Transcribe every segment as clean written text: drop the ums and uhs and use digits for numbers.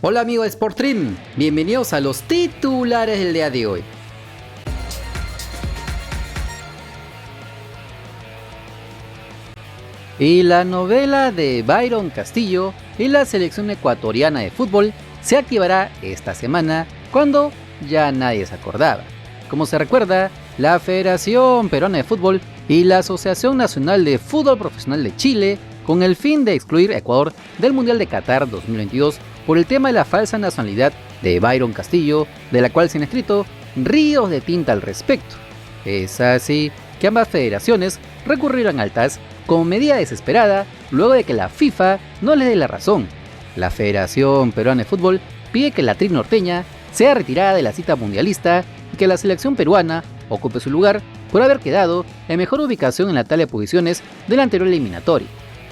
Hola amigo de Sportstream, bienvenidos a los titulares del día de hoy. Y la novela de Byron Castillo y la selección ecuatoriana de fútbol se activará esta semana cuando ya nadie se acordaba. Como se recuerda, la Federación Peruana de Fútbol y la Asociación Nacional de Fútbol Profesional de Chile, con el fin de excluir a Ecuador del Mundial de Qatar 2022 por el tema de la falsa nacionalidad de Byron Castillo, de la cual se han escrito ríos de tinta al respecto. Es así que ambas federaciones recurrieron al TAS como medida desesperada luego de que la FIFA no les dé la razón. La Federación Peruana de Fútbol pide que la tri norteña sea retirada de la cita mundialista y que la selección peruana ocupe su lugar por haber quedado en mejor ubicación en la tabla de posiciones de la anterior eliminatoria.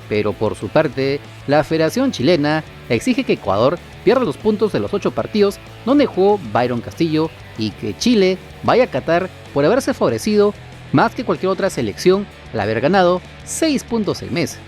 Pero por su parte, la Federación Chilena exige que Ecuador pierda los puntos de los 8 partidos donde jugó Byron Castillo y que Chile vaya a Qatar por haberse favorecido más que cualquier otra selección al haber ganado 6 puntos el mes.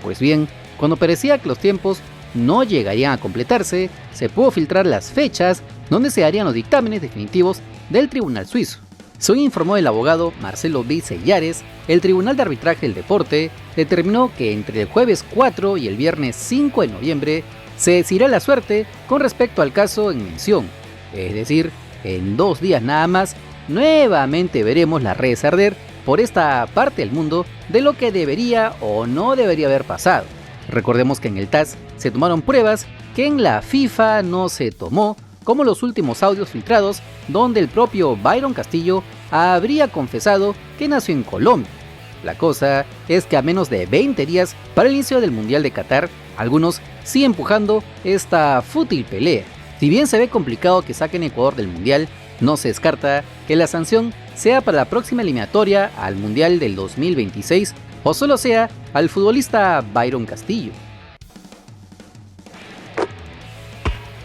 Pues bien, cuando parecía que los tiempos no llegarían a completarse, se pudo filtrar las fechas donde se harían los dictámenes definitivos del Tribunal Suizo. Según informó el abogado Marcelo Vicellares, el Tribunal de Arbitraje del Deporte determinó que entre el jueves 4 y el viernes 5 de noviembre se decidirá la suerte con respecto al caso en mención. Es decir, en 2 días nada más, nuevamente veremos las redes arder por esta parte del mundo de lo que debería o no debería haber pasado. Recordemos que en el TAS se tomaron pruebas que en la FIFA no se tomó, como los últimos audios filtrados donde el propio Byron Castillo habría confesado que nació en Colombia. La cosa es que a menos de 20 días para el inicio del Mundial de Qatar, algunos siguen empujando esta fútil pelea. Si bien se ve complicado que saquen a Ecuador del Mundial, no se descarta que la sanción sea para la próxima eliminatoria al Mundial del 2026 o solo sea al futbolista Byron Castillo.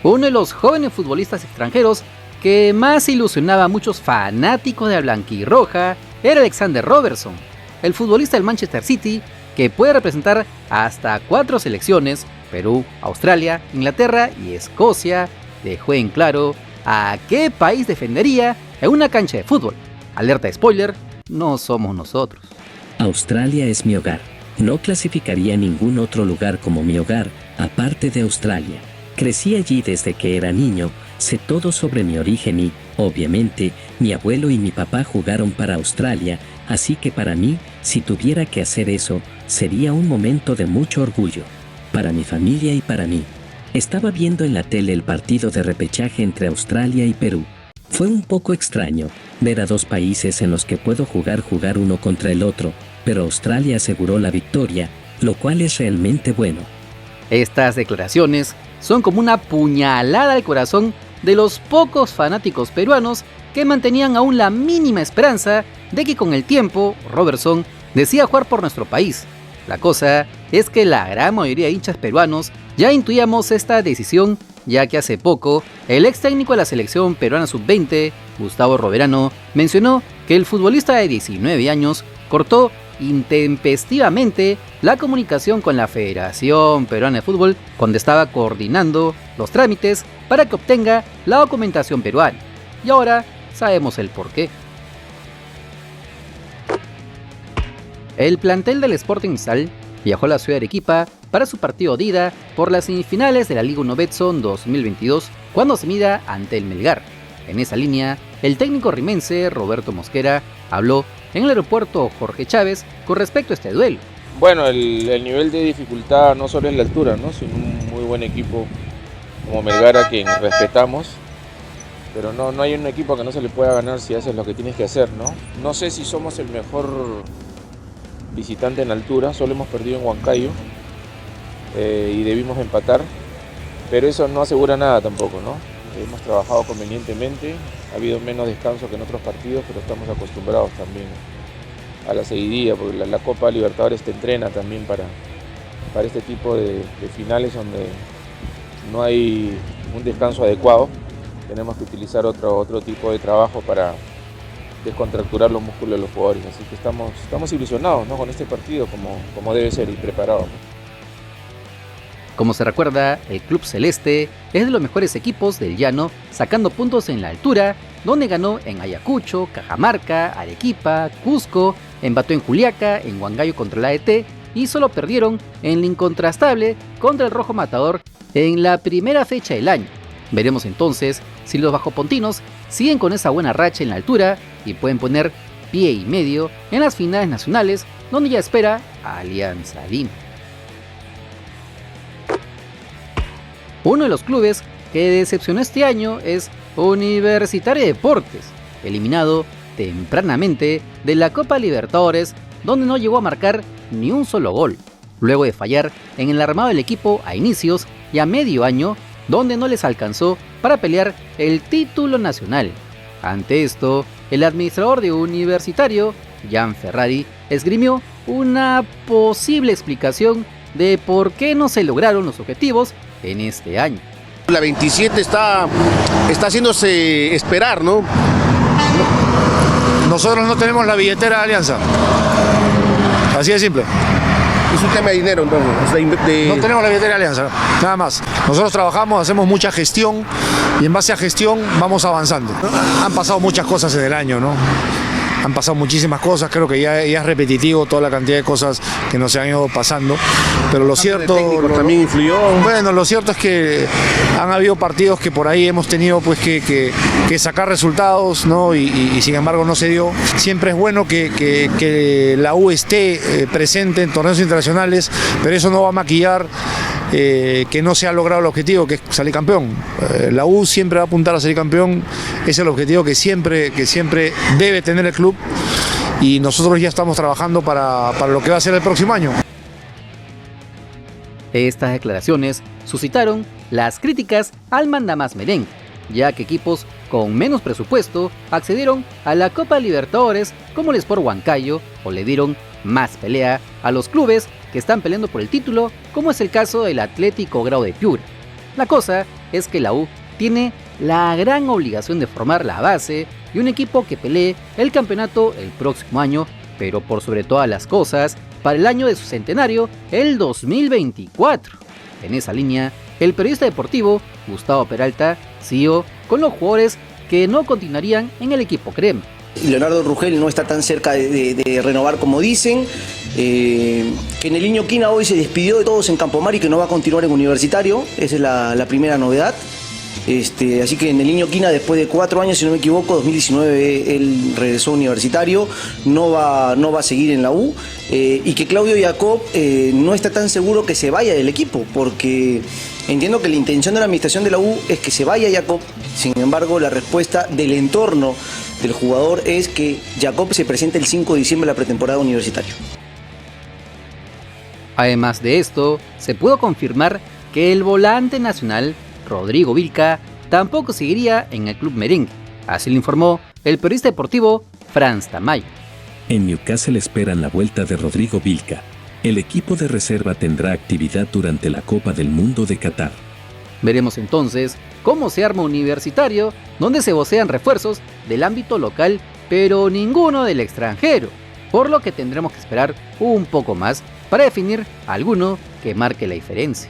Uno de los jóvenes futbolistas extranjeros que más ilusionaba a muchos fanáticos de la blanquirroja era Alexander Robertson, el futbolista del Manchester City que puede representar hasta 4 selecciones: Perú, Australia, Inglaterra y Escocia. Dejó en claro a qué país defendería en una cancha de fútbol. Alerta spoiler, no somos nosotros. Australia es mi hogar. No clasificaría a ningún otro lugar como mi hogar, aparte de Australia. Crecí allí desde que era niño, sé todo sobre mi origen y, obviamente, mi abuelo y mi papá jugaron para Australia, así que para mí, si tuviera que hacer eso, sería un momento de mucho orgullo. Para mi familia y para mí. Estaba viendo en la tele el partido de repechaje entre Australia y Perú. Fue un poco extraño ver a 2 países en los que puedo jugar uno contra el otro, pero Australia aseguró la victoria, lo cual es realmente bueno. Estas declaraciones son como una puñalada al corazón de los pocos fanáticos peruanos que mantenían aún la mínima esperanza de que con el tiempo Robertson decida jugar por nuestro país. La cosa es que la gran mayoría de hinchas peruanos ya intuíamos esta decisión, ya que hace poco el ex técnico de la selección peruana sub-20, Gustavo Roverano, mencionó que el futbolista de 19 años cortó intempestivamente la comunicación con la Federación Peruana de Fútbol cuando estaba coordinando los trámites para que obtenga la documentación peruana. Y ahora sabemos el porqué. El plantel del Sporting Cristal viajó a la ciudad de Arequipa para su partido de ida por las semifinales de la Liga 1 Betson 2022 cuando se mida ante el Melgar. En esa línea, el técnico rimense Roberto Mosquera habló en el aeropuerto Jorge Chávez con respecto a este duelo. Bueno, el nivel de dificultad no solo es la altura, ¿no?, sino un muy buen equipo como Melgar, a quien respetamos, pero no hay un equipo que no se le pueda ganar si haces lo que tienes que hacer, ¿no? No sé si somos el mejor visitante en altura, solo hemos perdido en Huancayo y debimos empatar, pero eso no asegura nada tampoco, ¿no? Hemos trabajado convenientemente, ha habido menos descanso que en otros partidos, pero estamos acostumbrados también a la seguidilla, porque la Copa Libertadores te entrena también para este tipo de finales donde no hay un descanso adecuado. Tenemos que utilizar otro tipo de trabajo para descontracturar los músculos de los jugadores, así que estamos ilusionados, ¿no?, con este partido como debe ser y preparados. Como se recuerda, el Club Celeste es de los mejores equipos del llano, sacando puntos en la altura, donde ganó en Ayacucho, Cajamarca, Arequipa, Cusco, empató en Juliaca, en Huancayo contra la AET y solo perdieron en la incontrastable contra el Rojo Matador en la primera fecha del año. Veremos entonces si los bajopontinos siguen con esa buena racha en la altura y pueden poner pie y medio en las finales nacionales, donde ya espera a Alianza Lima. Uno de los clubes que decepcionó este año es Universitario de Deportes, eliminado tempranamente de la Copa Libertadores, donde no llegó a marcar ni un solo gol, luego de fallar en el armado del equipo a inicios y a medio año, donde no les alcanzó para pelear el título nacional. Ante esto, el administrador de Universitario, Jan Ferrari, esgrimió una posible explicación de por qué no se lograron los objetivos en este año. La 27 está haciéndose esperar, ¿no? Nosotros no tenemos la billetera de Alianza. Así de simple. Es un tema de dinero, entonces. No tenemos la billetera de Alianza, nada más. Nosotros trabajamos, hacemos mucha gestión y en base a gestión vamos avanzando. Han pasado muchas cosas en el año, ¿no? Han pasado muchísimas cosas, creo que ya es repetitivo toda la cantidad de cosas que nos han ido pasando, pero lo cierto también influyó. Bueno, lo cierto es que han habido partidos que por ahí hemos tenido pues que sacar resultados, ¿no? Y sin embargo no se dio. Siempre es bueno que la U esté presente en torneos internacionales, pero eso no va a maquillar que no se ha logrado el objetivo, que es salir campeón. La U siempre va a apuntar a salir campeón, es el objetivo que siempre debe tener el club y nosotros ya estamos trabajando para lo que va a ser el próximo año. Estas declaraciones suscitaron las críticas al mandamás merengue, ya que equipos con menos presupuesto accedieron a la Copa Libertadores como el Sport Huancayo o le dieron más pelea a los clubes que están peleando por el título, como es el caso del Atlético Grau de Piura. La cosa es que la U tiene la gran obligación de formar la base y un equipo que pelee el campeonato el próximo año, pero por sobre todas las cosas, para el año de su centenario, el 2024. En esa línea, el periodista deportivo Gustavo Peralta siguió con los jugadores que no continuarían en el equipo crema. Leonardo Rugel no está tan cerca de renovar como dicen, que Nelinho Quina hoy se despidió de todos en Campomar y que no va a continuar en Universitario, esa es la primera novedad. Así que Nelinho Quina, después de 4 años, si no me equivoco, 2019 él regresó a Universitario, no va a seguir en la U, y que Claudio Jacob no está tan seguro que se vaya del equipo, porque entiendo que la intención de la administración de la U es que se vaya Jacob. Sin embargo, la respuesta del entorno del jugador es que Jacob se presente el 5 de diciembre en la pretemporada Universitario. Además de esto, se pudo confirmar que el volante nacional Rodrigo Vilca tampoco seguiría en el club merengue, así lo informó el periodista deportivo Franz Tamayo. En Newcastle esperan la vuelta de Rodrigo Vilca. El equipo de reserva tendrá actividad durante la Copa del Mundo de Qatar. Veremos entonces cómo se arma Universitario, donde se vocean refuerzos del ámbito local, pero ninguno del extranjero, por lo que tendremos que esperar un poco más para definir alguno que marque la diferencia.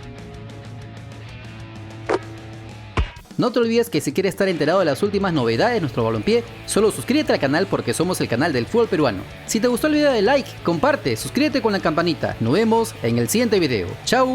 No te olvides que si quieres estar enterado de las últimas novedades de nuestro balompié, solo suscríbete al canal porque somos el canal del fútbol peruano. Si te gustó el video, dale like, comparte, suscríbete con la campanita. Nos vemos en el siguiente video. ¡Chao!